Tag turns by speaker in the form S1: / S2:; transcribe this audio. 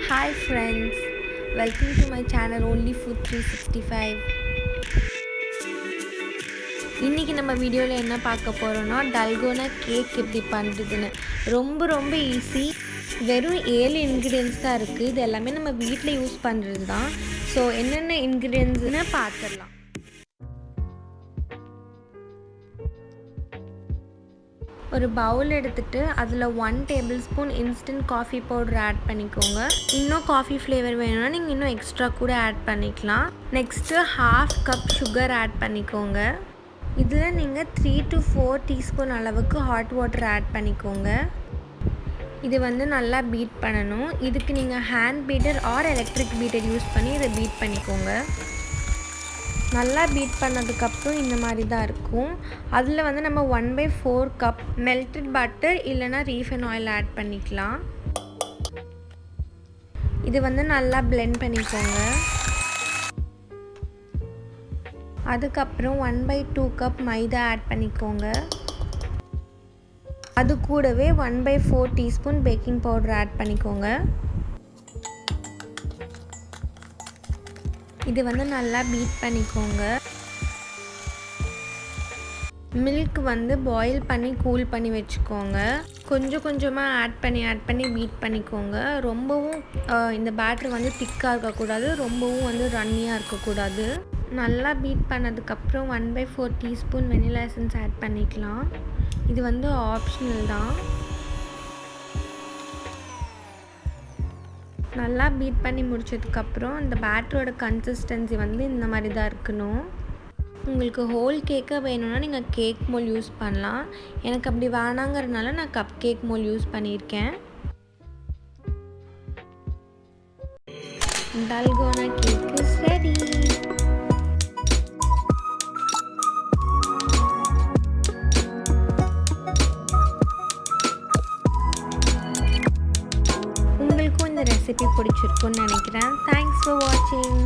S1: Hi friends, welcome to my channel Only Food 365. இன்னைக்கு நம்ம வீடியோவில் என்ன பார்க்க போகிறோம்னா டல்கோனா கேக் எப்படி பண்ணுறதுன்னு. ரொம்ப ஈஸி. வெறும் 7 இன்க்ரீடியன்ஸ் தான் இருக்குது. இது எல்லாமே நம்ம வீட்டில் யூஸ் பண்ணுறது தான். ஸோ என்னென்ன இன்க்ரீடியன்ஸ்னு பார்த்துடலாம். ஒரு பவுல் எடுத்துகிட்டு அதில் 1 tablespoon instant coffee powder add பண்ணிக்கோங்க. இன்னும் காஃபி ஃப்ளேவர் வேணும்னா நீங்கள் இன்னும் எக்ஸ்ட்ரா கூட ஆட் பண்ணிக்கலாம். நெக்ஸ்ட்டு 1/2 கப் சுகர் ஆட் பண்ணிக்கோங்க. இதில் நீங்கள் 3 to 4 டீஸ்பூன் அளவுக்கு ஹாட் வாட்டர் ஆட் பண்ணிக்கோங்க. இது நல்லா பீட் பண்ணணும். இதுக்கு நீங்கள் hand beater or electric beater use பண்ணி இதை பீட் பண்ணிக்கோங்க. நல்லா பீட் பண்ணதுக்கப்புறம் இந்த மாதிரி தான் இருக்கும். அதில் நம்ம 1/4 கப் மெல்டட் பட்டர் இல்லைனா ரீஃபைன் ஆயில் ஆட் பண்ணிக்கலாம். இது நல்லா பிளெண்ட் பண்ணிக்கோங்க. அதுக்கப்புறம் 1/2 கப் மைதா ஆட் பண்ணிக்கோங்க. அது கூடவே 1/4 டீஸ்பூன் பேக்கிங் பவுடர் ஆட் பண்ணிக்கோங்க. இது நல்லா பீட் பண்ணிக்கோங்க. மில்க் பாயில் பண்ணி கூல் பண்ணி வச்சுக்கோங்க. கொஞ்சமாக ஆட் பண்ணி பீட் பண்ணிக்கோங்க. ரொம்பவும் இந்த பேட்டர் திக்காக இருக்கக்கூடாது, ரொம்பவும் ரன்னியாக இருக்கக்கூடாது. நல்லா பீட் பண்ணதுக்கப்புறம் 1/4 டீஸ்பூன் வெனிலா எசன்ஸ் ஆட் பண்ணிக்கலாம். இது ஆப்ஷனல் தான். நல்லா பீட் பண்ணி முடிச்சதுக்கப்புறம் இந்த பேட்டரோட கன்சிஸ்டன்சி இந்த மாதிரி தான் இருக்கணும். உங்களுக்கு ஹோல் கேக்காக வேணும்னா நீங்கள் கேக் மோல் யூஸ் பண்ணலாம். எனக்கு அப்படி வேணாங்கிறதுனால நான் கப் கேக் மோல் யூஸ் பண்ணியிருக்கேன். Dalgona cake is ready. இந்த ரெசிபி பிடிச்சிருக்குன்னு நினைக்கிறேன். தேங்க்ஸ் ஃபார் வாட்சிங்.